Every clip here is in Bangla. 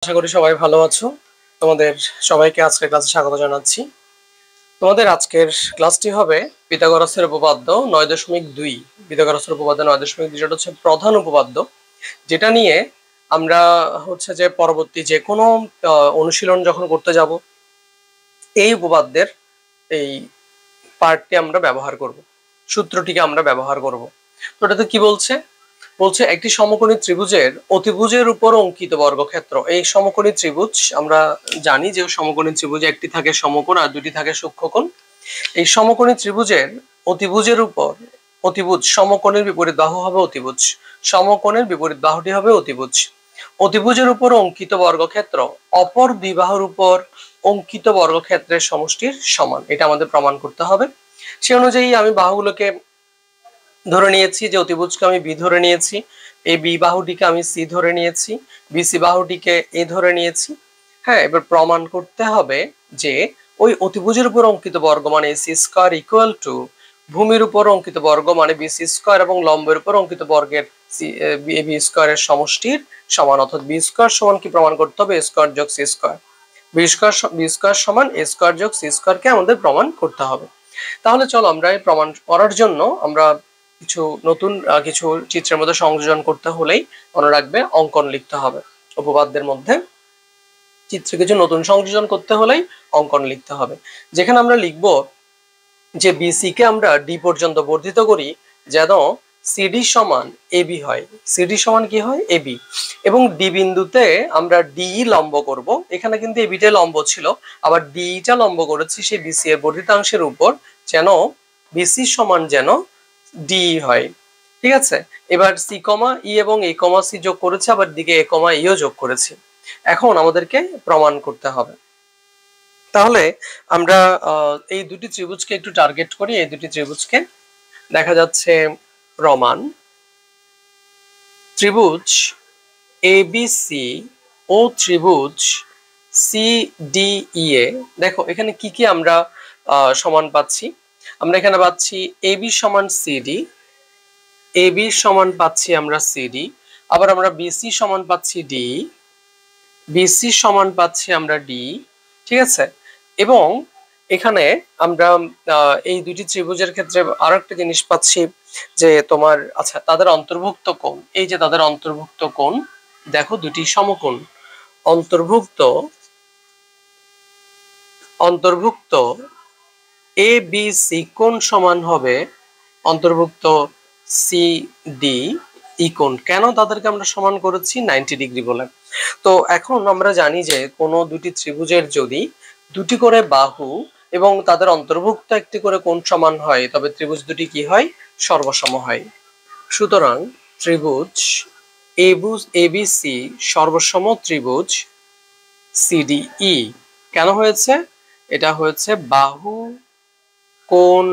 আশা করি সবাই ভালো আছো। তোমাদের সবাইকে আজকের ক্লাসে স্বাগত জানাচ্ছি। তোমাদের আজকের ক্লাসটি হবে পিথাগোরাসের উপপাদ্য 9.2। পিথাগোরাসের উপপাদ্য 9.2 যেটা হচ্ছে প্রধান উপপাদ্য, যেটা নিয়ে আমরা হচ্ছে যে পরবর্তী যে কোনো অনুশীলন যখন করতে যাব এই উপপাদ্যের এই পার্টটি আমরা ব্যবহার করব, সূত্রটিকে আমরা ব্যবহার করব। তো এটাতে কি বলছে? বলছে একটি সমকোণী ত্রিভুজের অতিভুজের উপর অঙ্কিত বর্গক্ষেত্র। এই সমকোণী ত্রিভুজ আমরা জানি যে সমকোণী ত্রিভুজে একটি থাকে সমকোণ আর দুটি থাকে সূক্ষ্মকোণ। এই সমকোণী ত্রিভুজের অতিভুজের উপর, অতিভুজ সমকোণের বিপরীত বাহু হবে অতিভুজ, সমকোণের বিপরীত বাহুটি হবে অতিভুজ। অতিভুজের উপর অঙ্কিত বর্গক্ষেত্র অপর দুই বাহুর উপর অঙ্কিত বর্গক্ষেত্রের সমষ্টির সমান। এটা আমাদের প্রমাণ করতে হবে। সে অনুযায়ী আমি বাহুগুলোকে ধরে নিয়েছি, যে অতিভুজকে আমি বি ধরে নিয়েছি, এই বি বাহুটিকে আমি সি ধরে নিয়েছি, বিসি বাহুটিকে এ ধরে নিয়েছি। হ্যাঁ, এবার প্রমাণ করতে হবে যে ওই অতিভুজের উপর অঙ্কিত বর্গ মানে সি স্কয়ার ইকুয়াল টু ভূমির উপর অঙ্কিত বর্গ মানে বিসি স্কয়ার এবং লম্বের উপর অঙ্কিত বর্গের বি স্কয়ারের সমষ্টির সমান। অর্থাৎ বি স্কয়ার সমান কি প্রমাণ করতে হবে? এ স্কয়ার যোগ সি স্কয়ার। বি স্কয়ার সমান এ স্কয়ার যোগ সি স্কয়ারকে আমাদের প্রমাণ করতে হবে। তাহলে চলো আমরা এই প্রমাণ করার জন্য আমরা কিছু নতুন কিছু চিত্রের মধ্যে সংযোজন করতে হলেই মনে রাখবে অঙ্কন লিখতে হবে। উপপাদ্যের মধ্যে চিত্রে কিছু নতুন সংযোজন করতে হলেই অঙ্কন লিখতে হবে, যেখানে আমরা লিখব যে বিসি কে আমরা ডি পর্যন্ত বর্ধিত করি যেন সিডি সমান এবি হয়। সিডি সমান কি হয়? এবি। এবং ডি বিন্দুতে আমরা ডি লম্ব করব। এখানে কিন্তু এবিটা লম্ব ছিল, আবার ডিটা লম্ব করেছি সেই বিসি এর বর্ধিতাংশের উপর, যেন বিসি সমান যেন ডি হয়। ঠিক আছে, এবার সি কমা ই এবং এ কমা সি যোগ করেছে, আবার দিকে এ কমা ইও যোগ করেছি। এখন আমাদেরকে প্রমাণ করতে হবে। তাহলে আমরা এই দুটি ত্রিভুজকে একটু টার্গেট করি। এই দুটি ত্রিভুজকে দেখা যাচ্ছে প্রমাণ ত্রিভুজ এবিসি ও ত্রিভুজ সিডিই। দেখো এখানে কি কি আমরা সমান পাচ্ছি। আমরা এখানে পাচ্ছি এবি সমান সিডি, এবি সমান পাচ্ছি আমরা সিডি, আবার আমরা বিসি সমান পাচ্ছি ডি, বিসি সমান পাচ্ছি আমরা ডি। ঠিক আছে, এবং এখানে আমরা এই দুটি ত্রিভুজের ক্ষেত্রে আরো একটা জিনিস পাচ্ছি যে তোমার আচ্ছা তাদের অন্তর্ভুক্ত কোণ, এই যে তাদের অন্তর্ভুক্ত কোণ, দেখো দুটি সমকোণ অন্তর্ভুক্ত, অন্তর্ভুক্ত এ বি সি কোণ সমান হবে অন্তর্ভুক্ত সি ডি ই কোণ। কেন তাদেরকে আমরা সমান করেছি? 90 ডিগ্রি বলে। তো এখন আমরা জানি যে কোনো দুটি ত্রিভুজের যদি দুটি করে বাহু এবং তাদের অন্তর্ভুক্ত একটি করে কোণ সমান হয়, তবে ত্রিভুজ দুটি কি হয়? সর্বসম হয়। সুতরাং ত্রিভুজ এবিসি সর্বসম ত্রিভুজ সিডিই। কেন হয়েছে? এটা হয়েছে বাহু কোণ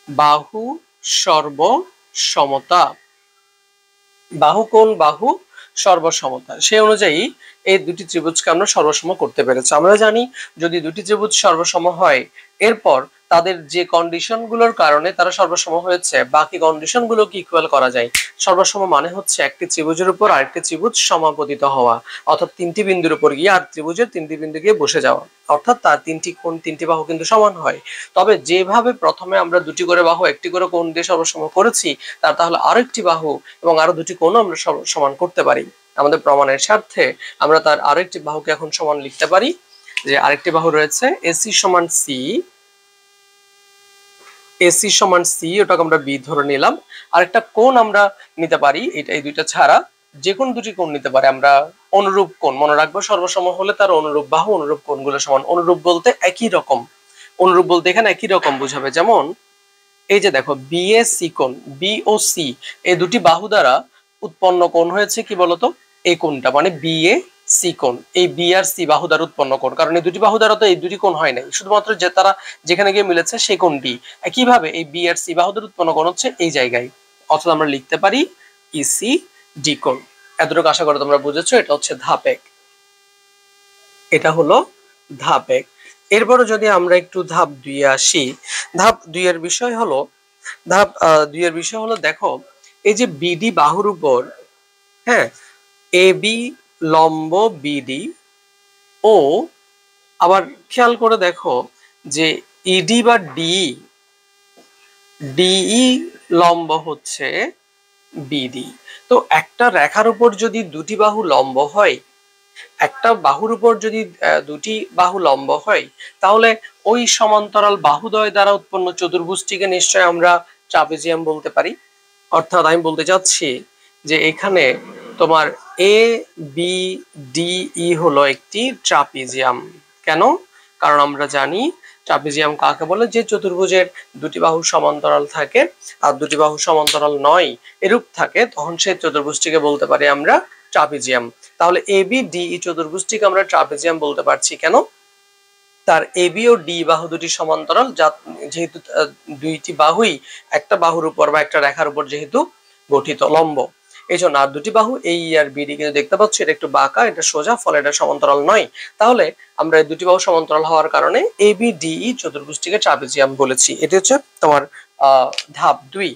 বাহু সর্বসমতা, বাহু কোণ বাহু সর্বসমতা। সেই অনুযায়ী এই দুটি ত্রিভুজকে আমরা সর্বসম করতে পেরেছি। আমরা জানি যদি দুটি ত্রিভুজ সর্বসম হয়, এরপর তাদের যে কন্ডিশন গুলোর কারণে তারা সর্বসম হয়েছে, বাকি কন্ডিশন গুলোকে ইকুয়াল করা যায়। সর্বসম মানে হচ্ছে একটি ত্রিভুজের উপর আরেকটি ত্রিভুজ সমাপতিত হওয়া, অর্থাৎ তিনটি বিন্দুর উপর গিয়ে আর ত্রিভুজের তিনটি বিন্দু গিয়ে বসে যাওয়া, অর্থাৎ তার তিনটি কোণ তিনটি বাহু কিন্তু সমান হয়। তবে যেভাবে প্রথমে আমরা দুটি করে বাহু একটি করে কোণ দিয়ে সর্বসম করেছি, তার তাহলে আরো একটি বাহু এবং আরো দুটি কোণ আমরা সমান করতে পারি। আমাদের প্রমাণের স্বার্থে আমরা তার আরেকটি বাহুকে এখন সমান লিখতে পারি, যে আরেকটি বাহু রয়েছে এসি সমান সি, এসি সমান সি, ওটাকে আমরা বি ধরে নিলাম। আরেকটা কোণ আমরা নিতে পারি, এটা এই দুইটা ছাড়া যে কোন দুটি কোণ নিতে পারে আমরা অনুরূপ কোণ। মনে রাখবো সর্বসম হলে তার অনুরূপ বাহু অনুরূপ কোণগুলো সমান। অনুরূপ বলতে একই রকম, অনুরূপ বলতে এখানে একই রকম বোঝাবে। যেমন এই যে দেখো বি এ সি কোণ, বি ও সি এই দুটি বাহু দ্বারা উৎপন্ন কোণ হয়েছে কি বলতো? এই কোণটা, মানে বি এ সি কোণ, এই বি আর সি বাহু দ্বারা উৎপন্ন কোণ। কারণ এই দুটি বাহু দ্বারা তো এই দুটি কোণ হয় নাই, শুধুমাত্র যে তারা যেখানে গিয়ে মিলেছে সেই কোণটি। একইভাবে এই বি আর সি বাহু দ্বারা উৎপন্ন কোণ হচ্ছে এই জায়গায়, অর্থাৎ আমরা লিখতে পারি ইসি ডি কোণ। এতটুকু আশা করি তোমরা বুঝেছো। এটা হচ্ছে ধাপ এক, এটা হলো ধাপ এক। এরপরে যদি আমরা একটু ধাপ 2 এ আসি, ধাপ 2 এর বিষয় হলো, ধাপ 2 এর বিষয় হলো দেখো এই যে বিডি বাহুর উপর, হ্যাঁ, এ বি লম্ব বিডি ও আবার খেয়াল করে দেখো যে ইডি বা ডিই লম্ব হচ্ছে বিডি। তো একটা রেখার উপর যদি দুটি বাহু লম্ব হয়, একটা বাহুর উপর যদি দুটি বাহু লম্ব হয়, তাহলে ওই সমান্তরাল বাহুদ্বয় দ্বারা উৎপন্ন চতুর্ভুজটিকে নিশ্চয় আমরা ট্রাপিজিয়াম বলতে পারি। অর্থাৎ আমি বলতে চাচ্ছি যে এখানে তোমার এ বি ডি ই হলো একটি ট্রাপিজিয়াম। কেন? কারণ আমরা জানি ট্রাপিজিয়াম কাকে বলে, যে চতুর্ভুজের দুটি বাহু সমান্তরাল থাকে আর দুটি বাহু সমান্তরাল নয় এরূপ থাকে, তখন সেই চতুর্ভুজটিকে বলতে পারি আমরা ট্রাপিজিয়াম। তাহলে এ বি ডি ই চতুর্ভুজটিকে আমরা ট্রাপিজিয়াম বলতে পারছি কেন? তার এ বি ও ডি বাহু দুটি সমান্তরাল, যেহেতু দুইটি বাহুই একটা বাহুর উপর বা একটা রেখার উপর যেহেতু গঠিত লম্ব, এই জন্য। আর দুটি বাহু এই আর বিডি কিন্তু দেখতে পাচ্ছ এটা একটু বাঁকা, এটা সোজা, ফলে এটা সমান্তরাল নয়। তাহলে আমরা এই দুটি বাহু সমান্তরাল হওয়ার কারণে A B D E চতুর্ভুজটিকে trapezium বলেছি। এটি হচ্ছে তোমার ধাপ 2।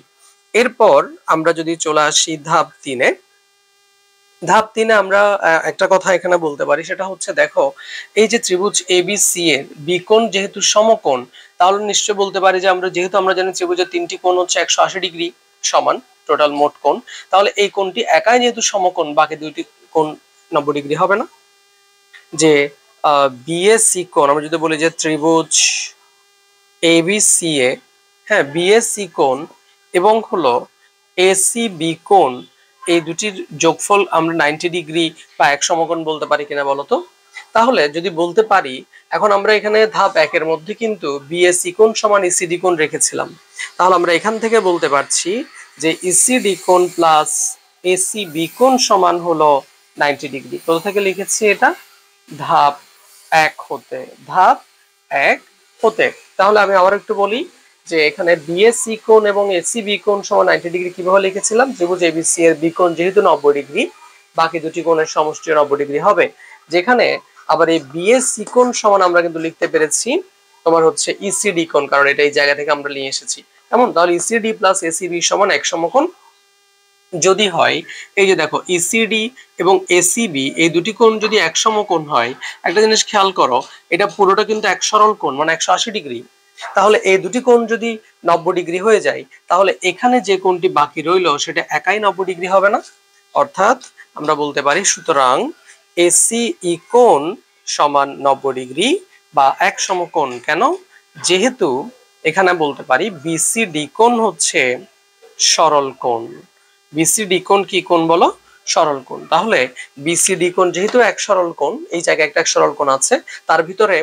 এরপর আমরা যদি চলে আসি ধাপ 3-এ, ধাপ 3-এ আমরা একটা কথা এখানে বলতে পারি, সেটা হচ্ছে দেখো এই যে ত্রিভুজ এবিসি এর বিকোণ যেহেতু সমকোণ, তাহলে নিশ্চয় বলতে পারি যে যেহেতু আমরা জানি ত্রিভুজের তিনটি কোণ হচ্ছে 180 ডিগ্রি সমান টোটাল মোট কোণ, তাহলে এই কোণটি একাই যেহেতু সমকোণ, বাকি দুইটি কোণ 90 ডিগ্রি হবে না? যে বিএসি কোণ, আমরা যদি বলি যে ত্রিভুজ এবিসি এ, হ্যাঁ, বিএসি কোণ এবং হলো এসিবি কোণ, এই দুটির যোগফল আমরা 90 ডিগ্রি বা এক সমকোণ বলতে পারি কিনা বলতো? তাহলে যদি বলতে পারি, এখন আমরা এখানে ধাপ 1-এর মধ্যে কিন্তু বিএসি কোণ সমান ইসিডি কোণ রেখেছিলাম, তাহলে আমরা এখান থেকে বলতে পারছি যে ইসিডি কোণ প্লাস এসিবি কোণ সমান হলো 90 ডিগ্রি। কোথা থেকে লিখেছি এটা? ধাপ 1 হতে, ধাপ 1 হতে। তাহলে আমি আবার একটু বলি যে এখানে বিএসি কোণ এবং এসিবি কোণ সমান 90 ডিগ্রি কিভাবে লিখেছিলাম? ত্রিভুজ এবিসি এর বিকোণ যেহেতু 90 ডিগ্রি, বাকি দুটি কোণের সমষ্টি 90 ডিগ্রি হবে। যেখানে আবার এই বিএসি কোণ সমান আমরা কিন্তু লিখতে পেরেছি তোমার হচ্ছে ইসিডি কোণ, কারণ এটা এই জায়গা থেকে আমরা নিয়ে এসেছি। এমন তাহলে ইসিডি প্লাস এসিবি সমান এক সমকোণ যদি হয়, এই যে দেখো ইসিডি এবং এসিবি এই দুটি কোণ যদি এক সমকোণ হয়, একটা জিনিস খেয়াল করো, এটা পুরোটা কিন্তু এক সরল কোণ, মানে 180 ডিগ্রি। তাহলে এই দুটি কোণ যদি 90 ডিগ্রি হয়ে যায়, তাহলে এখানে যে কোণটি বাকি রইল সেটা একাই 90 ডিগ্রি হবে না? অর্থাৎ আমরা বলতে পারি সুতরাং এসিই কোণ সমান 90 ডিগ্রি বা এক সমকোণ। কেন? যেহেতু এখানে বলতে পারি বিসিডি কোণ হচ্ছে সরল কোণ। বিসিডি কোণ কি কোণ বলো? সরল কোণ। তাহলে বিসিডি কোণ যেহেতু এক সরল কোণ, এই জায়গায় একটা এক সরল কোণ আছে, তার ভিতরে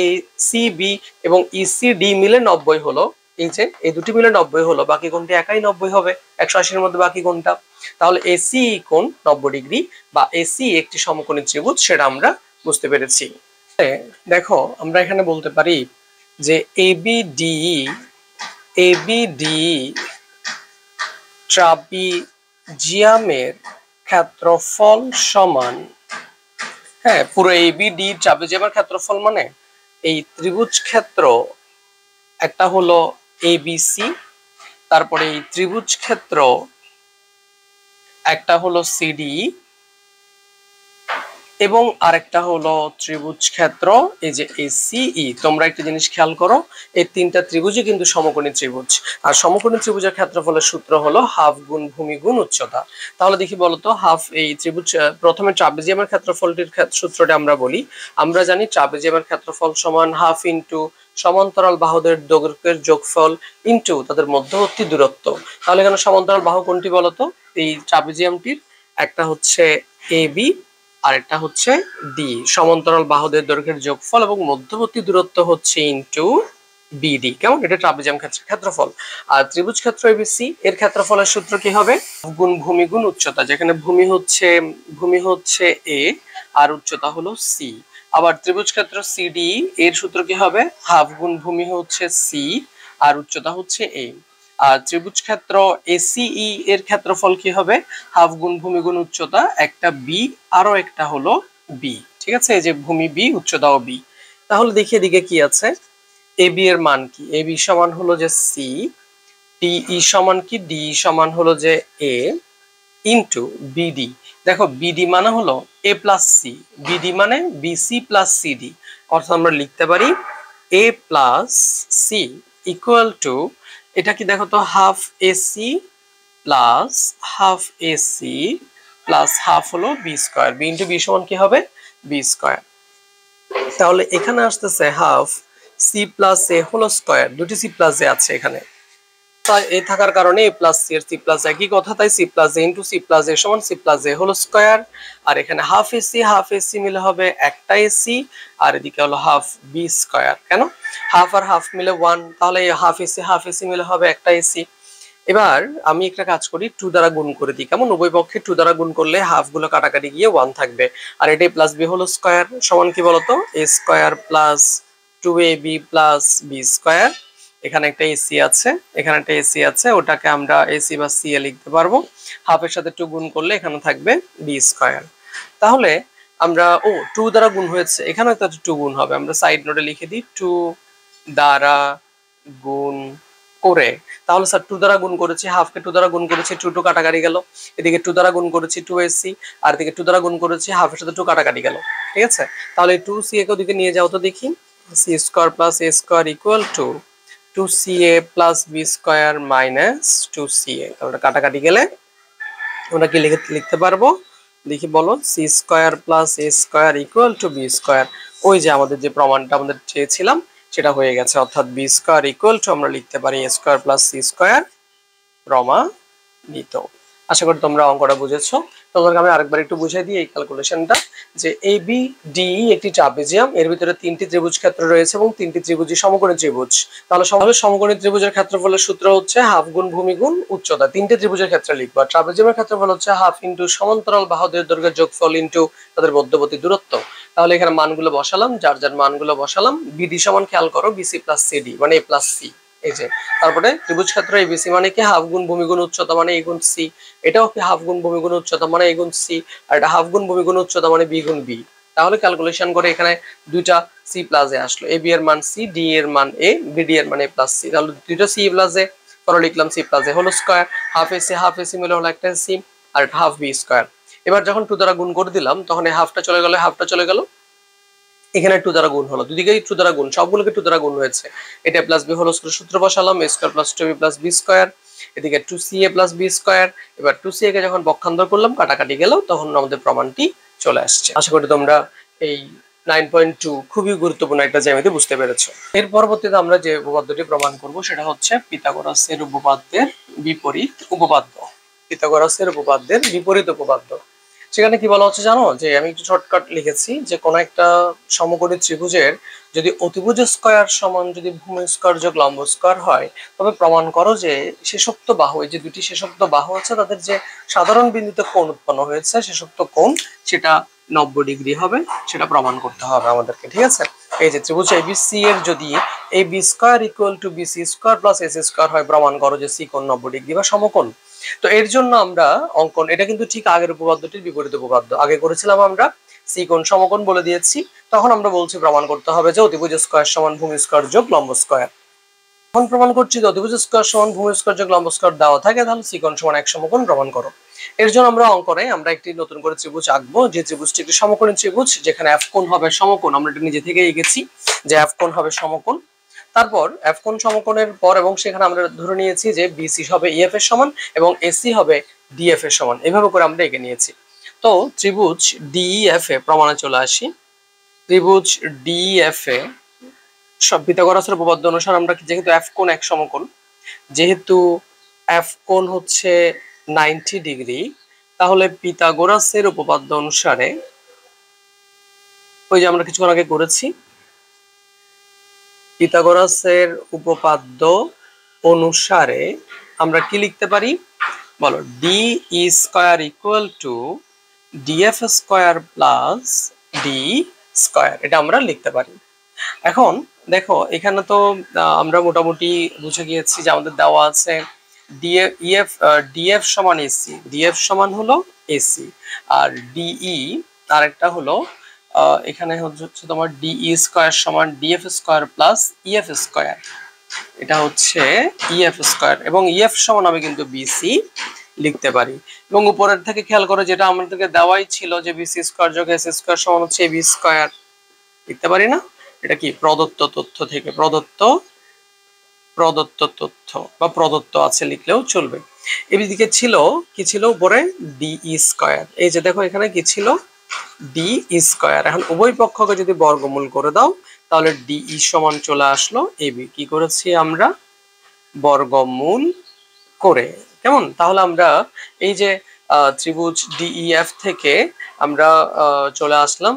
এই সিবি এবং ইসিডি মিলে 90 হলো, এই যে এই দুটি মিলে 90 হলো, বাকি কোণটি একাই 90 হবে 180-এর মধ্যে বাকি কোণটা। তাহলে এসি কোণ 90 ডিগ্রি বা এসি একটি সমকোণী ত্রিভুজ, সেটা আমরা বুঝতে পেরেছি। দেখো আমরা এখানে বলতে পারি যে এবিডি ট্রাপিজিয়ামের ক্ষেত্রফল সমান, হ্যাঁ, পুরো এবিডি ট্রাপিজিয়ামের ক্ষেত্রফল মানে এই ত্রিভুজ ক্ষেত্র একটা হলো এবিসি, তারপরে এই ত্রিভুজ ক্ষেত্র একটা হলো সিডি এবং আরেকটা হলো ত্রিভুজ ক্ষেত্র এই যে এসিই। তোমরা একটা জিনিস খেয়াল করো, এই তিনটা ত্রিভুজই কিন্তু সমকোণী ত্রিভুজ, আর সমকোণী ত্রিভুজের ক্ষেত্রফলের সূত্র হলো হাফ গুণ ভূমি গুণ উচ্চতা। তাহলে দেখি বলতো হাফ, এই ত্রিভুজ প্রথমে ট্রাপিজিয়ামের ক্ষেত্রফলটির সূত্রটা আমরা বলি। আমরা জানি ট্রাপিজিয়ামের ক্ষেত্রফল সমান হাফ ইনটু সমান্তরাল বাহুদের দৈর্ঘ্যের যোগফল ইনটু তাদের মধ্যবর্তী দূরত্ব। তাহলে এখানে সমান্তরাল বাহু কোনটি বলতো এই ট্রাপিজিয়ামটির? একটা হচ্ছে এবি আর একটা হচ্ছে ডি। সমান্তরাল বাহুদের দৈর্ঘ্যের যোগফল এবং মধ্যবর্তী দূরত্ব হচ্ছে ইনটু বিডি। কেমন? এটা ট্রাপিজিয়াম ক্ষেত্রফল। আর ত্রিভুজ ক্ষেত্র এবিসি এর ক্ষেত্রফলের সূত্র কি হবে? গুণ ভূমি গুণ উচ্চতা, যেখানে ভূমি হচ্ছে এ আর উচ্চতা হলো সি। আবার ত্রিভুজ ক্ষেত্র সিডি এর সূত্র কি হবে? হাফ গুণ ভূমি হচ্ছে সি আর উচ্চতা হচ্ছে এ। আর ত্রিভুজ ক্ষেত্র এসিই এর ক্ষেত্রফল কি হবে? হাফ গুণ ভূমি গুণ উচ্চতা, একটা বি আরো একটা হলো বি। ঠিক আছে, এই যে ভূমি বি, উচ্চতাও বি। তাহলে দেখি এদিকে কি আছে। এবি এর মান কি? এবি সমান হলো যে সি, ডিই সমান কি? ডি সমান হলো যে এ, ইন্টু বিডি। দেখো বিডি মানে হলো এ প্লাস সি, বিডি মানে বিসি প্লাস সিডি। অর্থাৎ আমরা লিখতে পারি A plus C equal to, এটা কি দেখো তো, half AC plus half AC plus half হলো B square. B into B সমান কি হবে? B square. তাহলে এখানে আসতেছে half C plus A whole square, দুটি সি প্লাস এ আছে এখানে, তাই এ থাকার কারণে এ প্লাস সি এর সি প্লাস একই কথা, তাই সি প্লাস এ ইন্টু সি প্লাস এ সমান C plus A whole square. আর এখানে হাফ এসি মিলে হবে একটা এসি, আর এদিকে হলো হাফ বি স্কোয়ার। কেন? হাফ আর হাফ মিলে 1, তাহলে হাফ এসি মিলে হবে একটা এসি। এবার আমি একটা কাজ করি, 2 দ্বারা গুণ করে দিই। কেমন? উভয় পক্ষে 2 দ্বারা গুণ করলে হাফ গুলো কাটাকাটি গিয়ে 1 থাকবে। আর এটাই প্লাস বি হোল স্কোয়ার সমান কি বলতো? A square plus 2ab plus B square. এখানে একটা এসি আছে, এখানে একটা এসি আছে, ওটাকে আমরা এসি বা সি এ লিখতে পারবো। হাফের সাথে 2 গুণ করলে এখানে থাকবে বি স্কোয়ার। তাহলে আমরা 2 দ্বারা গুণ হয়েছে, এখানে তো 2 গুণ হবে, আমরা সাইড নোটে লিখে দিই 2 দ্বারা গুণ করে। তাহলে স্যার 2 দ্বারা গুণ করেছি, হাফকে 2 দ্বারা গুণ করেছি, 2 কাটাকাটি গেল। এদিকে 2 দ্বারা গুণ করেছি 2ac, আর এদিকে 2 দ্বারা গুণ করেছি, হাফের সাথে 2 কাটাকাটি গেল। ঠিক আছে? তাহলে 2ca কে ওদিকে নিয়ে যাও তো দেখি। C square plus A square equal to 2ca plus B square minus 2ca। তাহলে কাটাকাটি গেলে আমরা কি লিখতে পারবো? দেখি বলো। C square plus A square equal to B square. ওই যে আমাদের যে প্রমাণটা আমাদের চেয়েছিলাম সেটা হয়ে গেছে, অর্থাৎ বি স্কোয়ার ইকুয়াল টু আমরা লিখতে পারি এ স্কোয়ার প্লাস সি স্কোয়ার প্রমাণিত। আশা করি তোমরা অঙ্কটা বুঝেছো। তোমাদেরকে আমি আরেকবার একটু বুঝিয়ে দিই এই ক্যালকুলেশনটা, যে এ বি ডি একটি ট্রাপিজিয়াম, এর ভিতরে 3টি ত্রিভুজ ক্ষেত্র রয়েছে এবং 3টি ত্রিভুজই সমকোণী ত্রিভুজ। তাহলে সমকোণী ত্রিভুজের ক্ষেত্রফলের সূত্র হচ্ছে হাফ গুণ ভূমি গুণ উচ্চতা। 3টে ত্রিভুজের ক্ষেত্রে লিখবো। আর ট্রাপিজিয়ামের ক্ষেত্রফল হচ্ছে হাফ ইন্টু সমান্তরাল বাহুদের দৈর্ঘ্যের যোগফল ইন্টু তাদের মধ্যবর্তী দূরত্ব। তাহলে এখানে মানগুলো বসালাম, যার যার মানগুলো বসালাম। বিডি সমান খেয়াল করো বিসি প্লাস সিডি মানে এ প্লাস সি। এই যে তারপরে ত্রিভুজ ক্ষেত্র এবিসি মানে কি? হাফ গুণ ভূমি গুণ উচ্চতা মানে এ গুণ সি। এটাও কি হাফ গুণ ভূমি গুণ উচ্চতা মানে এ গুণ সি। আর এটা হাফ গুণ ভূমি গুণ উচ্চতা মানে বি গুণ বি। তাহলে ক্যালকুলেশন করে এখানে দুইটা সি প্লাস এ আসলো, এ বি এর মান সি, ডি এর মান এ, বিডি এর মান এ প্লাস সি। তাহলে দুইটা সি প্লাস এ, পরে লিখলাম C plus A whole square. Half AC মিলে হলো একটা সি, আর এটা হাফ বি স্কয়ার। এবার যখন 2 দ্বারা গুণ করে দিলাম তখন এই হাফটা চলে গেল, হাফটা চলে গেল, এখানে 2 দ্বারা গুণ হলো, দুদিকেই 2 দ্বারা গুণ, সবগুলোকে 2 দ্বারা গুণ হয়েছে। এটা প্লাস বি হোল স্কয়ার সূত্র বসালাম, a square plus 2b plus B square, এদিকে 2ca প্লাস বি স্কয়ার। এবার 2ca কে যখন পক্ষান্তর করলাম, কাটাকাটি গেল, তখন আমাদের প্রমাণটি চলে আসছে। আশা করি তোমরা এই 9.2 খুবই গুরুত্বপূর্ণ একটা জ্যামিতি বুঝতে পেরেছো। এর পরবর্তীতে আমরা যে উপপাদ্যটি প্রমাণ করব সেটা হচ্ছে পিথাগোরাসের উপপাদ্যের বিপরীত উপপাদ্য। পিথাগোরাসের উপপাদ্যের বিপরীত উপপাদ্য। সেখানে কি বলা হচ্ছে জানো? যে আমি একটু শর্টকাট লিখেছি, যে কোন একটা সমকোণী ত্রিভুজের যদি অতিভুজ স্কয়ার সমান যদি ভূমি স্কয়ার যোগ লম্ব স্কয়ার হয়, তবে প্রমাণ করো যে শেষোক্ত বাহু, এই যে দুটি শেষোক্ত বাহু আছে, তাদের যে সাধারণ বিন্দুতে কোণ উৎপন্ন হয়েছে, শেষোক্ত কোণ সেটা 90 ডিগ্রি হবে, সেটা প্রমাণ করতে হবে আমাদেরকে। ঠিক আছে? এই যে ত্রিভুজ এবিসি এর যদি A B square equal to BC square plus AC square হয়, প্রমাণ করো যে সি কোণ 90 ডিগ্রি বা সমকোণ। তো এর জন্য আমরা অঙ্কন, এটা কিন্তু ঠিক আগের উপপাদ্যটির বিপরীত উপপাদ্য। আগে করেছিলাম আমরা সি কোণ সমকোণ বলে দিয়েছি, তখন আমরা বলছি প্রমাণ করতে হবে যে অতিভুজ স্কয়ার সমান ভূমি স্কয়ার যোগ লম্ব স্কয়ার। এখন প্রমাণ করছি যে অতিভুজ স্কয়ার সমান ভূমি স্কয়ার যোগ লম্ব স্কয়ার দেওয়া থাকে, তাহলে সি কোণ সমান এক সমকোণ প্রমাণ করো। এর জন্য আমরা অঙ্কনে আমরা একটি নতুন করে ত্রিভুজ আঁকবো, যে ত্রিভুজটি একটি সমকোণী ত্রিভুজ, যেখানে এফ কোণ হবে সমকোণ। আমরা এটা নিজে থেকে এঁকেছি যে এফ কোণ হবে সমকোণ। তারপর এফ কোণ সমকোণের পর এবং সেখানে আমরা ধরে নিয়েছি যে বিসি হবে ইএফ এর সমান এবং এসি হবে ডিএফ এর সমান, এভাবে করে আমরা এঁকে নিয়েছি। তো ত্রিভুজ ডিইএফ এ প্রমাণে চলে আসি। ত্রিভুজ ডিইএফ এ সব পিথাগোরাসের উপপাদ্য অনুসারে আমরা যেহেতু এফ কোণ এক সমকোণ, যেহেতু এফ কোণ হচ্ছে 90 ডিগ্রি, তাহলে পিথাগোরাসের উপপাদ্য অনুসারে, ওই যে আমরা কিছুক্ষণ আগে করেছি, পিথাগোরাসের উপপাদ্য অনুসারে আমরা কি লিখতে পারি বলো? D E square equal two DF square plus D square, এটা আমরা লিখতে পারি। এখন দেখো এখানে তো আমরা মোটামুটি বুঝে গিয়েছি যে আমাদের দেওয়া আছে ডিএফ সমান এসি, ডিএফ সমান হলো এসি, আর ডিই আরেকটা হলো এখানে হচ্ছে তোমার ডিই স্কয়ার সমান DF square plus EF square, এটা হচ্ছে ইএফ স্কয়ার, এবং ইএফ সমান হবে কিন্তু বিসি, লিখতে পারি। এবং উপরের থেকে খেয়াল করো যেটা আমাদেরকে দেওয়াই ছিল যে বিসি স্কয়ার যোগ এস স্কয়ার সমান হচ্ছে এবি স্কয়ার, লিখতে পারি না? এটা কি প্রদত্ত তথ্য থেকে, প্রদত্ত তথ্য বা প্রদত্ত আছে লিখলেও চলবে। এদিকে ছিল কি ছিল উপরে ডিই স্কয়ার, এই যে দেখো এখানে কি ছিল ডি স্কয়ার। এখন উভয় পক্ষকে যদি বর্গমূল করে দাও তাহলে ডিই সমান চলে আসলো এবি। কি করেছি আমরা? বর্গমূল করে। কেমন? তাহলে আমরা এই যে ত্রিভুজ ডিইএফ থেকে আমরা চলে আসলাম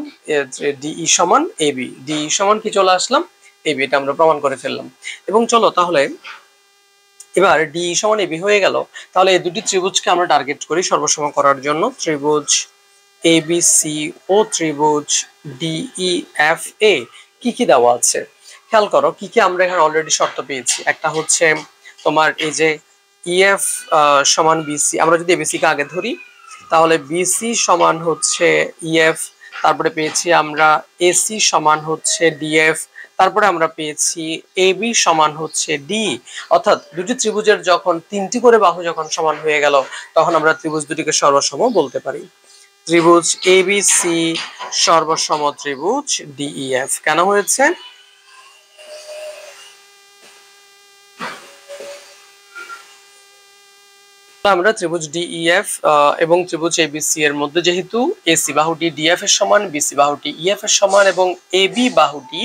ডিই সমান এবি, ডিই সমান কি চলে আসলাম এবি, এটা আমরা প্রমাণ করে ফেললাম। এবং চলো তাহলে এবার ডিই সমান এবি হয়ে গেল, তাহলে এই দুটি ত্রিভুজকে আমরা টার্গেট করি সর্বসম করার জন্য। ত্রিভুজ এবিসি ও ত্রিভুজ ডিইএফ এ কি কি দেওয়া আছে খেয়াল করো। কি কি আমরা এখানে অলরেডি শর্ত পেয়েছি। একটা হচ্ছে তোমার এই যে ইএফ সমান বিসি, আমরা যদি এবিসি কে আগে ধরি তাহলে বিসি সমান হচ্ছে ইএফ, তারপরে পেয়েছি আমরা এসি সমান হচ্ছে ডিএফ, তারপরে আমরা পেয়েছি এবি সমান হচ্ছে ডি। অর্থাৎ দুটি ত্রিভুজের যখন তিনটি করে বাহু যখন সমান হয়ে গেল তখন আমরা ত্রিভুজ দুটিকে সর্বসম বলতে পারি। ত্রিভুজ এবিসি সর্বসম ত্রিভুজ ডিইএফ কেন হয়েছে? আমরা ত্রিভুজ ডিইএফ এবং ত্রিভুজ এবিসি এর মধ্যে যেহেতু এসি বাহুটি ডিএফ এর সমান, বিসি বাহুটি ইএফ এর সমান এবং এবি বাহুটি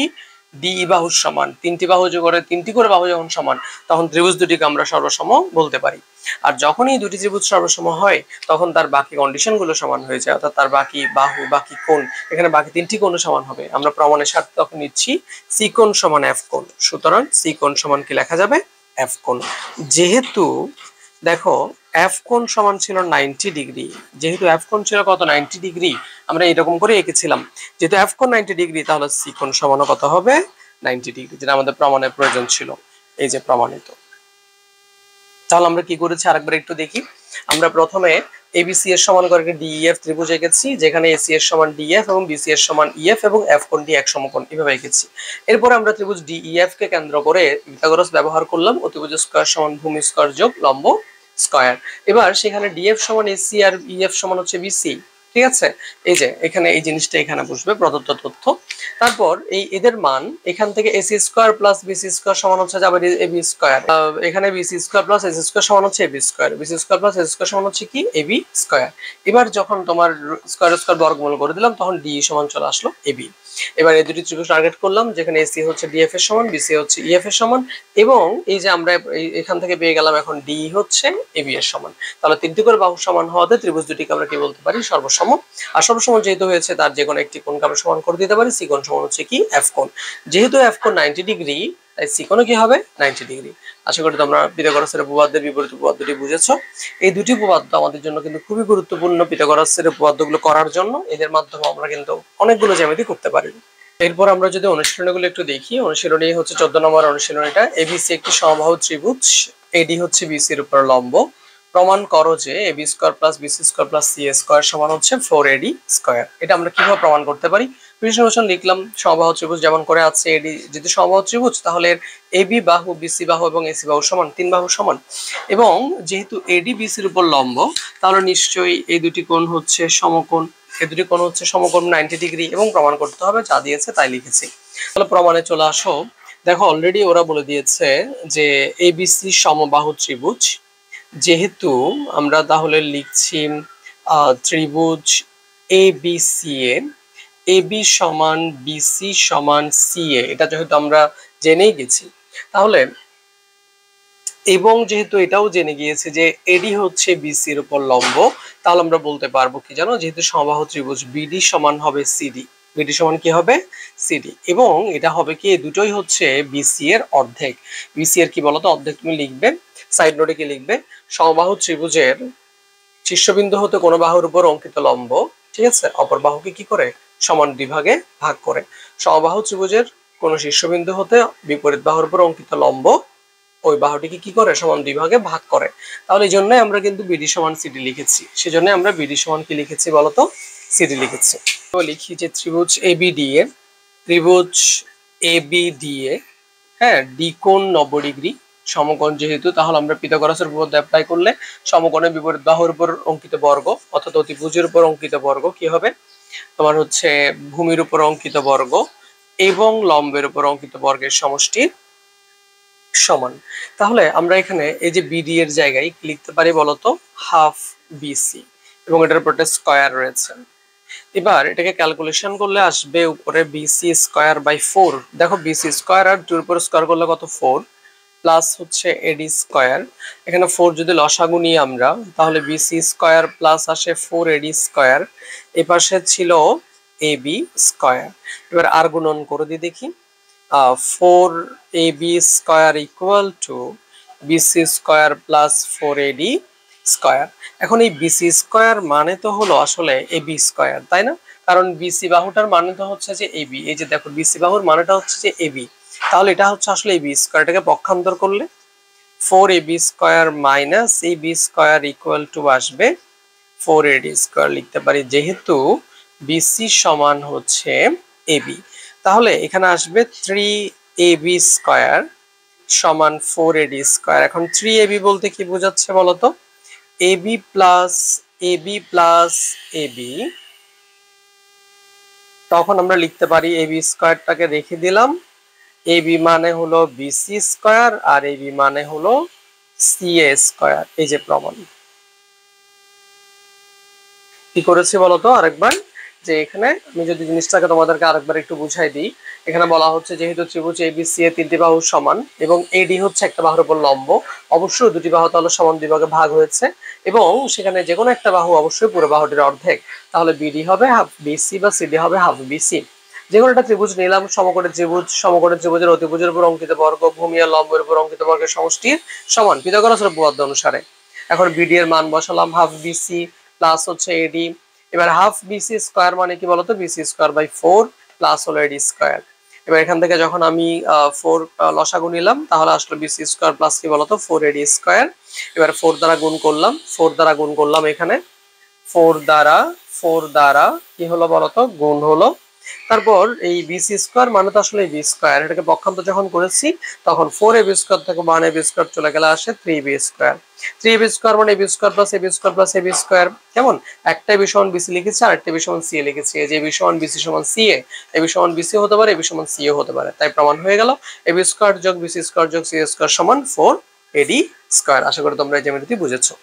ডিই বাহুর সমান, তিনটি বাহু যোগ করে তিনটি করে বাহু যখন সমান তখন ত্রিভুজ দুটিকে আমরা সর্বসম বলতে পারি। আর যখনই দুটি ত্রিভুজ সর্বসম হয় তখন তার বাকি কন্ডিশন গুলো সমান হয়ে যায়, অর্থাৎ তার বাকি বাহু বাকি কোণ, এখানে বাকি তিনটি কোণ সমান হবে। আমরা প্রমাণের স্বার্থে তখন নিচ্ছি সি কোণ সমান এফ কোণ, সুতরাং সি কোণ সমান কি লেখা যাবে? এফ কোণ। যেহেতু দেখো এফ কোণ সমান ছিল 90 ডিগ্রি, যেহেতু এফ কোণ ছিল কত 90 ডিগ্রি, আমরা এরকম করে এঁকেছিলাম। যেহেতু এফ কোণ 90 ডিগ্রি তাহলে সি কোণ সমান কত হবে? 90 ডিগ্রি, যেটা আমাদের প্রমাণের প্রয়োজন ছিল। এই যে প্রমাণিত। তাহলে আমরা কি করেছি আরেকবার একটু দেখি। আমরা প্রথমে এবিসি এর সমান করে ডিইএফ ত্রিভুজ এঁকেছি, যেখানে এসি এর সমান ডিএফ এবং বিসি এর সমান ইএফ এবং এফ কোণটি এক সমকোণ, এভাবে এঁকেছি। এরপর আমরা ত্রিভুজ ডিইএফ কে কেন্দ্র করে পিথাগোরাস ব্যবহার করলাম। অতিভুজ স্কয়ার সমান ভূমি স্কয়ার যোগ লম্ব স্কয়ার। এবার সেখানে ডিএফ সমান এসি আর ইএফ সমান হচ্ছে বিসি, ঠিক আছে? এই যে এখানে এই জিনিসটা এখানে বসবে প্রদত্ত তথ্য। তারপর এই এদের মান এখান থেকে AC square plus BC square সমান হচ্ছে যাবে এবি স্কয়ার, এখানে BC square plus AC square সমান হচ্ছে AB square, BC square plus AC square সমান হচ্ছে কি এবি স্কয়ার। এবার যখন তোমার স্কয়ার স্কয়ার বর্গমূল করে দিলাম তখন ডি সমান চলে আসলো এবি। এবার এই দুটি ত্রিভুজ টার্গেট করলাম, যেখানে এসি হচ্ছে ডিএফ এর সমান, বিসি হচ্ছে ইএফ এর সমান এবং এই যে আমরা এখান থেকে পেয়ে গেলাম এখন ডি হচ্ছে এবি এর সমান। তাহলে তিনটি করে বাহু সমান হওয়াতে ত্রিভুজ দুটিকে আমরা কি বলতে পারি? সর্বসম। আর সর্বসম যেহেতু হয়েছে তার যে কোনো একটি কোণকে আমরা সমান করে দিতে পারি। সি কোণ সমান হচ্ছে কি এফ কোণ। যেহেতু এফ কোণ 90 ডিগ্রি তাই সি কোণও কি হবে 90 ডিগ্রি। আশা করি তোমরা পিথাগোরাসের উপপাদ্যের বিপরীত উপপাদ্যটি বুঝেছো। এই দুটি উপপাদ্য আমাদের জন্য কিন্তু খুবই গুরুত্বপূর্ণ পিথাগোরাসের উপপাদ্যগুলো করার জন্য। এদের মাধ্যমে আমরা কিন্তু অনেকগুলো জ্যামিতি করতে পারি। এরপর আমরা যদি অনুশীলনীগুলো একটু দেখি, অনুশীলনী হচ্ছে 14 নম্বর অনুশীলনীটা। এবিসি একটি সমবাহু ত্রিভুজ, এডি হচ্ছে বিসির উপর লম্ব। প্রমাণ করো যে AB square plus BC square plus C square সমান হচ্ছে 4AD স্কয়ার। এটা আমরা কিভাবে প্রমাণ করতে পারি? বিশ্লেষণ লিখলাম সমবাহু ত্রিভুজ যেমন করে আছে এডি, যদি সমবাহু ত্রিভুজ তাহলে এবি বাহু বিসি বাহু এবং এসি বাহু সমান, তিন বাহু সমান। এবং যেহেতু এডি বিসির উপর লম্ব তাহলে নিশ্চয়ই এই দুটি কোণ হচ্ছে সমকোণ, এই দুটি কোণ হচ্ছে সমকোণ 90 ডিগ্রি এবং প্রমাণ করতে হবে, যা দিয়েছে তাই লিখেছি। তাহলে প্রমাণে চলে আসো। দেখো অলরেডি ওরা বলে দিয়েছে যে এবিসি সমবাহু ত্রিভুজ, যেহেতু আমরা তাহলে লিখছি ত্রিভুজ এবিসি এ এবি সমান বিসি সমান সি এ, এটা যেহেতু আমরা জেনেই গেছি তাহলে, এবং যেহেতু এটাও জেনে গিয়েছে যে এডি হচ্ছে বিসি এর উপর লম্ব, তাহলে আমরা বলতে পারবো কি জানো, যেহেতু সমবাহু ত্রিভুজ বিডি সমান হবে সিডি, বিডি সমান কি হবে সিডি, এবং এটা হবে কি দুটোই হচ্ছে বিসি এর অর্ধেক। বিসি এর কি বলতো অর্ধেক তুমি লিখবে, সাইড নোটে কি লিখবে, সমবাহু ত্রিভুজের শীর্ষবিন্দু হতে কোনো বাহুর উপর অঙ্কিত লম্ব, ঠিক আছে, অপর বাহুকে কি করে সমান দুই ভাগে ভাগ করে। সমবাহু ত্রিভুজের কোন শীর্ষবিন্দু হতে বিপরীত বাহুর উপর অঙ্কিত লম্ব ওই বাহুটিকে কি করে সমান দুই ভাগে ভাগ করে। তাহলে এই জন্যই আমরা কিন্তু বিডি সমান সিডি লিখেছি, সেজন্য আমরা বিডি সমান কি লিখেছি বলতো সিডি লিখেছি। তো লিখি যে ত্রিভুজ এবিডি এ, ত্রিভুজ এবিডি এ, হ্যাঁ, ডি কোণ 90 ডিগ্রি সমকোণ যেহেতু, তাহলে আমরা পিথাগোরাসের উপপাদ্য অ্যাপ্লাই করলে সমকোণের বিপরীত বাহুর উপর অঙ্কিত বর্গ অর্থাৎ অতিভুজের উপর অঙ্কিত বর্গ কি হবে, তোমার হচ্ছে ভূমির উপর অঙ্কিত বর্গ এবং লম্বের উপর অঙ্কিত বর্গের সমষ্টির সমান। তাহলে আমরা এখানে এই যে বিডি এর জায়গায় কি লিখতে পারি বলতো, হাফ বিসি, এবং এটার উপর একটা স্কয়ার রয়েছে। এবার এটাকে ক্যালকুলেশন করলে আসবে উপরে বিসি স্কয়ার বাই 4। দেখো বিসি স্কয়ার আর 2 এর উপর স্কয়ার করলে কত 4, প্লাস হচ্ছে এডি স্কয়ার, এখানে 4 যদি লসাগু নিই আমরা তাহলে বিসি স্কয়ার প্লাস আসে 4 এডি স্কয়ার, এই পাশে ছিল এবি স্কয়ার। এবার আর গুণন করে দিই দেখি, 4ab square equal to BC square plus 4ad square. এখন এই বিসি স্কয়ার মানে তো হলো আসলে এবি স্কয়ার, তাই না? কারণ বিসি বাহুটার মানে তো হচ্ছে যে এবি, এই যে দেখো বিসি বাহুর মানেটা হচ্ছে যে এবি, তাহলে এটা হচ্ছে আসলে এবি স্কয়ার। এটাকে পক্ষান্তর করলে 4ab square minus AB square equal to আসবে 4ad স্কয়ার লিখতে পারি, যেহেতু বিসি সমান হচ্ছে এবি। তাহলে এখানে আসবে 3ab স্কয়ার সমান 4ad স্কয়ার। এখন 3ab বলতে কি বোঝাচ্ছে বলতো, ab প্লাস ab, তখন আমরা লিখতে পারি ab স্কয়ারটাকে রেখে দিলাম, ab মানে হলো বিসি স্কয়ার আর ab মানে হলো সিএ স্কয়ার। এই যে প্রমাণ কি করেছি বলতো আরেকবার, যে এখানে আমি যদি জিনিসটাকে তোমাদেরকে আরেকবার একটু বুঝাই দিই, এখানে বলা হচ্ছে যেহেতু ত্রিভুজ এবিসি এর তিনটি বাহু সমান এবং এডি হচ্ছে একটা বাহুর উপর লম্ব, অবশ্যই দুটি বাহু তাহলে সমান দুই ভাগে ভাগ হয়েছে এবং সেখানে যে কোনো একটা বাহু অবশ্যই পুরো বাহুটির অর্ধেক, তাহলে বিডি হবে হাফ বিসি বা সিডি হবে হাফ বিসি। যে কোনো একটা ত্রিভুজ নিলাম, সমকোণের ত্রিভুজ, সমকোণের ত্রিভুজের অতিভুজের উপর অঙ্কিত বর্গ ভূমি আর লম্বের উপর অঙ্কিত বর্গের সমষ্টির সমান পিথাগোরাসের উপপাদ্য অনুসারে। এখন বিডি এর মান বসালাম হাফ বিসি প্লাস হচ্ছে এডি। এবার হাফ বিসি স্কয়ার মানে কি বলতো, বিসি স্কয়ার বাই 4 প্লাস হলো এডি স্কয়ার। এবার এখান থেকে যখন আমি 4 লসাগু নিলাম তাহলে আসলে বিসি স্কয়ার প্লাস কি বলতো 4 এডি স্কয়ার। এবার 4 দ্বারা গুণ করলাম, 4 দ্বারা গুণ করলাম, এখানে 4 দ্বারা কি হলো বলতো, গুণ হলো। তারপর এই বিসি স্কয়ার মানে তো আসলে বি স্কয়ার, এটাকে পক্ষান্তর যখন করেছি তখন 4ab স্কয়ার থেকে 1ab স্কয়ার চলে গেলে আসে 3b স্কয়ার। 3ab স্কয়ার মানে ab square plus ab square plus ab square. কেমন, একটা ab সমান bc লিখেছি আর একটা ab সমান ca লিখেছি, এই যে ab সমান bc সমান ca, ab সমান bc হতে পারে ab সমান ca হতে পারে, তাই প্রমাণ হয়ে গেল ab স্কয়ার যোগ bc স্কয়ার যোগ ca স্কয়ার সমান 4ad স্কয়ার। আশা করি তোমরা এই জ্যামিতিটি বুঝেছো।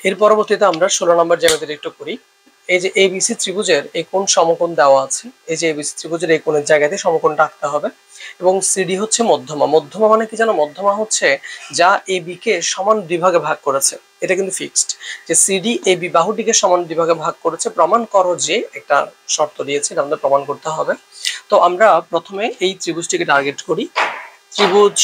এর পরবর্তীতে আমরা 16 নম্বর জ্যামিতিটি একটু করি। এই যে এবিসি ত্রিভুজের এই কোণ সমকোণ দেওয়া আছে, এই যে এবিসি ত্রিভুজের এই কোণের জায়গাতে সমকোণটা আঁকতে হবে এবং সিডি হচ্ছে মধ্যমা। মধ্যমা মানে কি জানো, মধ্যমা হচ্ছে যা এবি কে সমান দুই ভাগে ভাগ করেছে। এটা কিন্তু ফিক্সড যে সিডি এবি বাহুটিকে সমান দুই ভাগে ভাগ করেছে, প্রমাণ করো, যে একটা শর্ত দিয়েছে এটা আমাদের প্রমাণ করতে হবে। তো আমরা প্রথমে এই ত্রিভুজটিকে টার্গেট করি। ত্রিভুজ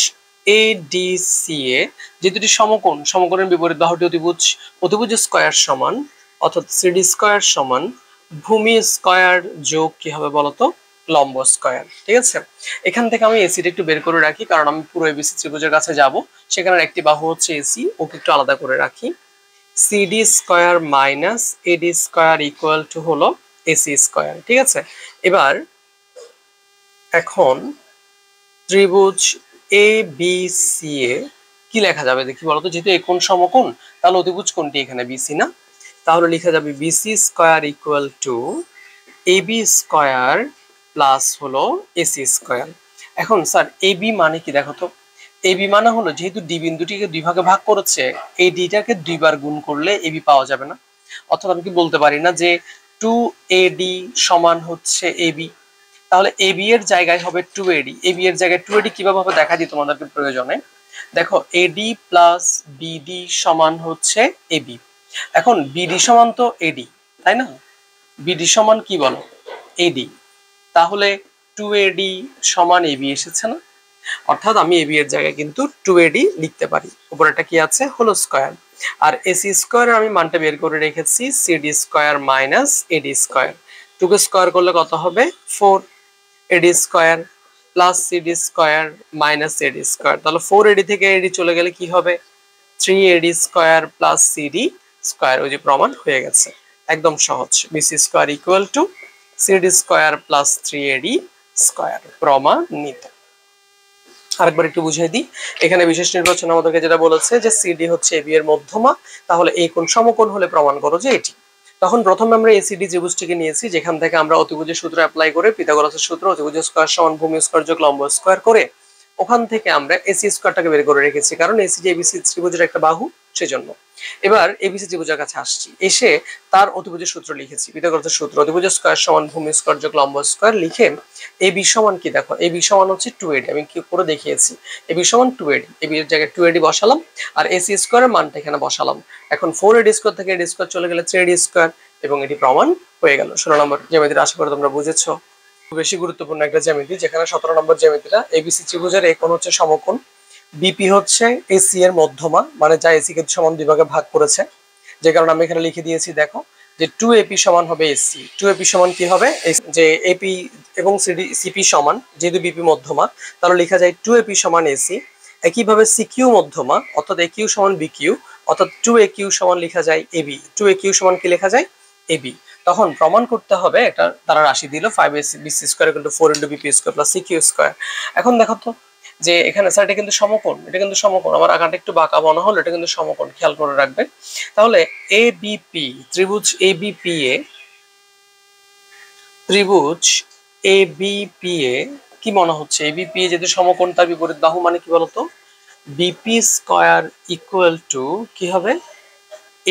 এডিসিএ যে দুটি সমকোণ, সমকোণের বিপরীত বাহুটি অতিভুজ, অতিভুজের স্কয়ার সমান অর্থাৎ সিডি স্কয়ার সমান ভূমি স্কয়ার যোগ কি হবে বলতো, লম্ব স্কয়ার। ঠিক আছে, এখান থেকে আমি এসিটা একটু বের করে রাখি কারণ আমি পুরো এবিসি ত্রিভুজের কাছে যাব, সেখানে একটি বাহু হচ্ছে এসি, ওকে একটু আলাদা করে রাখি। CD square minus AD square equal two হলো এসি স্কয়ার। ঠিক আছে, এবার এখন ত্রিভুজ এ বি সি এ কি লেখা যাবে দেখি বলতো, যেহেতু এই কোণ সমকোণ তাহলে অতিভুজ কোণটি এখানে বিসি না, তাহলে লেখা যাবে BC square equal to AB square plus হলো এসি স্কয়ার। এখন স্যার এবি মানে কি দেখো তো, এবি মানে হলো যেহেতু ডি বিন্দুটিকে দুই ভাগে ভাগ করেছে, এই ডিটাকে দুইবার গুণ করলে এবি পাওয়া যাবে না, অর্থাৎ আমি কি বলতে পারি না যে 2ad সমান হচ্ছে এবি, তাহলে এবি এর জায়গায় হবে 2ad। এবি এর জায়গায় 2ad কিভাবে হবে দেখা দিই তোমাদেরকে প্রয়োজনে। দেখো এডি প্লাস বিডি সমান হচ্ছে এবি, এখন বিডি সমান তো এডি, তাই না? বিডি সমান কি বলো, এডি, তাহলে 2ad সমান এবি এসেছে না, অর্থাৎ আমি এবি এর জায়গায় কিন্তু 2ad লিখতে পারি। উপরেটা কি আছে, হলো স্কয়ার, আর এসি স্কয়ারের আমি মানটা বের করে রেখেছি CD square minus AD square. 2 কে স্কয়ার করলে কত হবে 4 AD square plus CD square minus AD square, তাহলে 4ad থেকে এডি চলে গেলে কি হবে 3ad square plus CD square. ওই যে প্রমাণ হয়ে গেছে, একদম সহজ, BC square equal to CD square plus 3ad square, প্রমাণিত। আরেকবার একটু বুঝিয়ে দিই, এখানে বিশেষ নির্বাচন আমাদেরকে যেটা বলেছে যে সিডি হচ্ছে এবি এর মধ্যমা, তাহলে এই কোণ সমকোণ হলে প্রমাণ করো যে এটি। তখন প্রথমে আমরা এসিডি ত্রিভুজটিকে নিয়েছি, যেখান থেকে আমরা অতিভুজের সূত্র অ্যাপ্লাই করে পিথাগোরাসের সূত্র অতিভুজ স্কয়ার সমান ভূমি স্কয়ার যোগ লম্ব স্কয়ার করে ওখান থেকে আমরা এসি স্কয়ারটাকে বের করে রেখেছি, কারণ এসি যে এবিসি ত্রিভুজের একটা বাহু, সেজন্য। এবার এবিসি ত্রিভুজের কাছে আসছি, এসে তার অতিভুজের সূত্র লিখেছি, পিথাগোরাসের সূত্র অতিভুজ স্কয়ার সমান ভূমি স্কয়ার যোগ লম্ব স্কয়ার লিখে এবি সমান কি দেখো, এবি সমান হচ্ছে 2AD, আমি কি করে দেখিয়েছি, এবি সমান 2AD, এবি এর জায়গায় 2AD বসালাম আর এসি স্কয়ারের মানটা এখানে বসালাম। এখন 4AD স্কয়ার থেকে AD স্কয়ার চলে গেলে 3AD স্কয়ার এবং এটি প্রমাণ হয়ে গেল। 16 নম্বর জ্যামিতিটা আশা করি তোমরা বুঝেছো। বেশি গুরুত্বপূর্ণ একটা জ্যামিতি, যেখানে 17 নম্বর জ্যামিতিটা এবিসি ত্রিভুজের এই কোণ হচ্ছে সমকোণ, বিপি হচ্ছে এসি এর মধ্যমা, মানে যা এসি কে সমান দুই ভাগে ভাগ করেছে, যে কারণে আমি এখানে লিখে দিয়েছি দেখো যে 2AP সমান হবে এসি। 2AP সমান কি হবে, যে এপি এবং সিপি সমান, যেহেতু বিপি মধ্যমা তাহলে লেখা যায় 2AP সমান এসি। একইভাবে সিকিউ মধ্যমা, অর্থাৎ একিউ সমান বিকিউ, অর্থাৎ 2AQ সমান লেখা যায় এবি। 2AQ সমান কি লেখা যায়, এবি। তখন প্রমাণ করতে হবে, এটা তারা রাশি দিল 5AC square equal to 4 into BP square plus CQ square. এখন দেখো তো যে এখানে স্যার এটা কিন্তু সমকোণ, এটা কিন্তু সমকোণ, আমার আঁকাটা একটু বাঁকা মনে হলো, এটা কিন্তু সমকোণ, খেয়াল করে রাখবেন। তাহলে এবিপি ত্রিভুজ এবিপিএ, ত্রিভুজ এবিপিএ কি মনে হচ্ছে, এবিপিএ যেহেতু সমকোণ তার বিপরীত বাহু মানে কি বলতো, বিপি স্কয়ার ইকুয়াল টু কি হবে,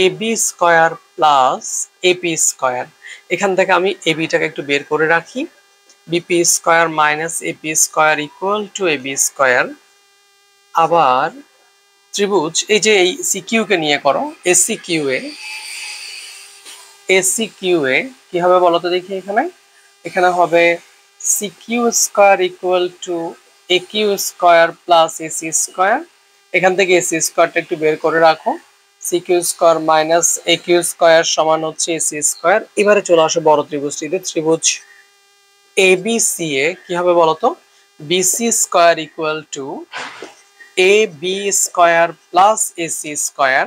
AB square plus AP square. এখান থেকে আমি এবিটাকে একটু বের করে রাখি, BP square minus AP square equal to AB square. আবার ত্রিভুজ এই যে এই সিকিউ কে নিয়ে করো, এসি কিউ এ কি হবে বলতো দেখি, এখানে হবে CQ square equal two AQ square plus AC square. এখান থেকে এসি স্কয়ারটা একটু বের করে রাখো, CQ square minus AQ square সমান হচ্ছে এসি স্কয়ার। এবারে চলে আসো বড় ত্রিভুজটিতে, ত্রিভুজ এবিসিএ কি হবে বলতো, BC square equal to A B square plus AC square.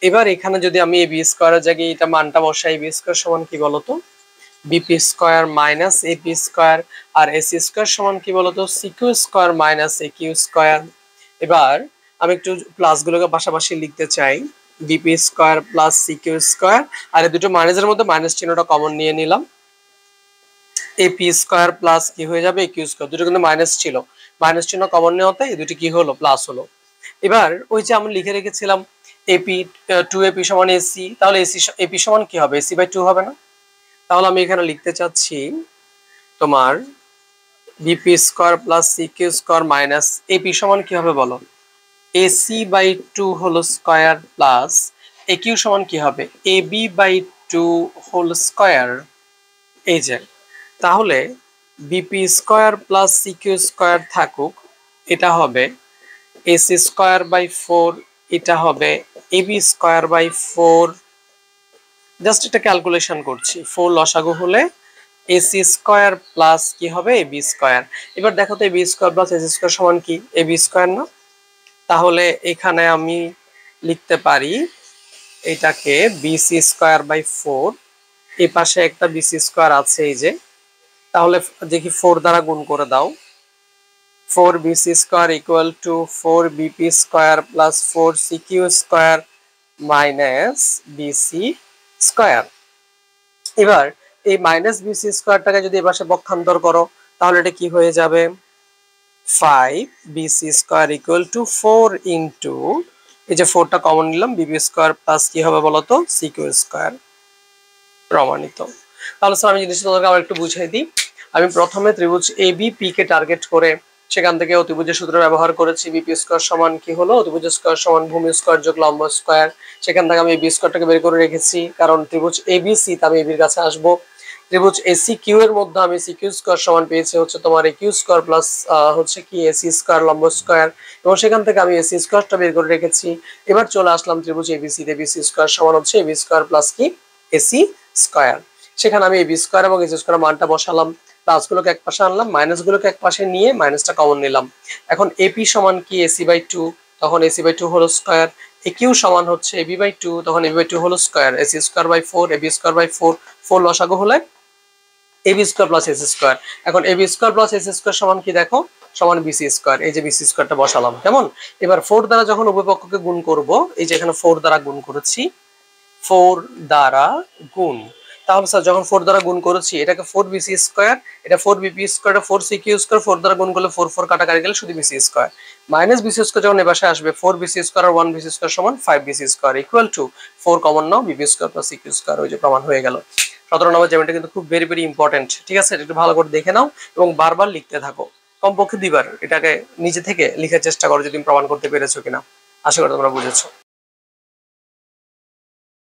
এবার এখানে যদি আমি এ বি স্কয়ারের জায়গায় এটা মানটা বসাই, বি স্কয়ার সমান কি বলতো, BP square minus AP square, আর এসি স্কয়ার সমান কি বলতো, CQ square minus AQ square. এবার আমি একটু প্লাস গুলোকে পাশাপাশি লিখতে চাই, BP square plus CQ square, আর এই দুটো মাইনাসের মধ্যে মাইনাস চিহ্নটা কমন নিয়ে নিলাম, এপি স্কয়ার প্লাস কি হয়ে যাবে একিউ স্কয়ার, দুটো কিন্তু মাইনাস ছিল, মাইনাস চিহ্ন কমন নেওয়াতে এই দুটি কি হলো, প্লাস হলো। এবার ওই যে আমরা লিখে রেখেছিলাম এপি 2AP সমান এসি, তাহলে এপি সমান কি হবে, এসি বাই 2 হবে না? তাহলে আমি এখানে লিখতে চাচ্ছি তোমার BP square plus CQ square minus AP সমান কি হবে বলো, AC by 2 whole square plus AQ সমান কি হবে, এবি বাই 2 হোল স্কয়ার। এই যে তাহলে BP square plus CQ square থাকুক, এটা হবে এসি স্কয়ার বাই 4, এটা হবে এবি স্কয়ার বাই 4। জাস্ট এটা ক্যালকুলেশন করছি, 4 লসাগু হলে এসি স্কয়ার প্লাস কি হবে এবি স্কয়ার। এবার দেখো তো AB square plus AC square সমান কি, এবি স্কয়ার না? তাহলে এখানে আমি লিখতে পারি এটাকে বিসি স্কয়ার বাই 4, এই পাশে একটা বিসি স্কয়ার আছে এই যে, তাহলে দেখি 4 দ্বারা গুণ করে দাও, 4bc square equal two 4bp square plus 4cq square minus bc square. এবার এই মাইনাস bc স্কয়ারটাকে যদি এর পাশে পক্ষান্তর করো, তাহলে এটা কি হয়ে যাবে, 5bc square equal to 4 into, এই যে 4টা কমন নিলাম, bp স্কয়ার প্লাস কি হবে বলতো, cq স্কয়ার। প্রমাণিত। তাহলে স্যার আমি জিনিসটা তোমাদেরকে আবার একটু বুঝিয়ে দিই। আমি প্রথমে ত্রিভুজ এবিপি কে টার্গেট করে সেখান থেকে অতিভুজের সূত্র ব্যবহার করেছি, বিপি স্কয়ার সমান কি হলো, অতিভুজ স্কয়ার সমান ভূমি স্কয়ার যোগ লম্ব স্কয়ার। সেখান থেকে আমি এবি স্কয়ারটাকে বের করে রেখেছি, কারণ ত্রিভুজ এবিসি তে আমি এবির কাছে আসব। ত্রিভুজ এসি কিউ এর মধ্যে আমি সিকিউ স্কয়ার সমান পেয়েছি হচ্ছে তোমার একিউ স্কয়ার প্লাস হচ্ছে কি এসি স্কয়ার লম্ব স্কয়ার, এবং সেখান থেকে আমি এসি স্কয়ারটা বের করে রেখেছি। এবার চলে আসলাম ত্রিভুজ এবিসি তে, বিসি স্কয়ার সমান হচ্ছে এবি স্কয়ার প্লাস কি এসি স্কয়ার। সেখানে আমি এবি স্কয়ার এবং এসি স্কয়ার মানটা বসালাম, প্লাস গুলোকে এক পাশে আনলাম, মাইনাস গুলোকে এক পাশে নিয়ে মাইনাসটা কমন নিলাম। এখন এপি সমান কি এসি বাই 2, তখন AC by 2 whole square. AQ সমান হচ্ছে এবি বাই 2, তখন AB by 2 whole square. AC square by 4, AB square by 4, 4 লসাগু হলে AB square plus AC square. এখন AB square plus AC square সমান কি দেখো, সমান বিসি স্কোয়ার, এই যে বিসি স্কোয়ারটা বসালাম কেমন। এবার 4 দ্বারা যখন উভয় পক্ষকে গুণ করব, এই যে এখানে 4 দ্বারা গুণ করেছি, 4 দ্বারা গুণ, তাহলে স্যার যখন 4 দ্বারা গুণ করেছি এটাকে 4 বিসি স্কোয়ার, এটা 4 বিপি স্কোয়ার, 4 সিকিউ স্কোয়ার, 4 দ্বারা গুণ করলে 4 4 কাটাকাটি গেলে শুধু BC square, minus BC square যখন এ পাশে আসবে 4 বিসি স্কোয়ার আর 1 বিসি স্কোয়ার সমান 5 BC square equal to 4 common নাও BP square plus CQ square, ওই যে প্রমাণ হয়ে গেল। 17 নম্বর জ্যামিতিটা কিন্তু খুব ভেরি ভেরি ইম্পর্টেন্ট, ঠিক আছে, এটা একটু ভালো করে দেখে নাও এবং বারবার লিখতে থাকো, কমপক্ষে 2 বার এটাকে নিজে থেকে লিখার চেষ্টা করো যে তুমি প্রমাণ করতে পেরেছো কিনা। আশা করি তোমরা বুঝেছো।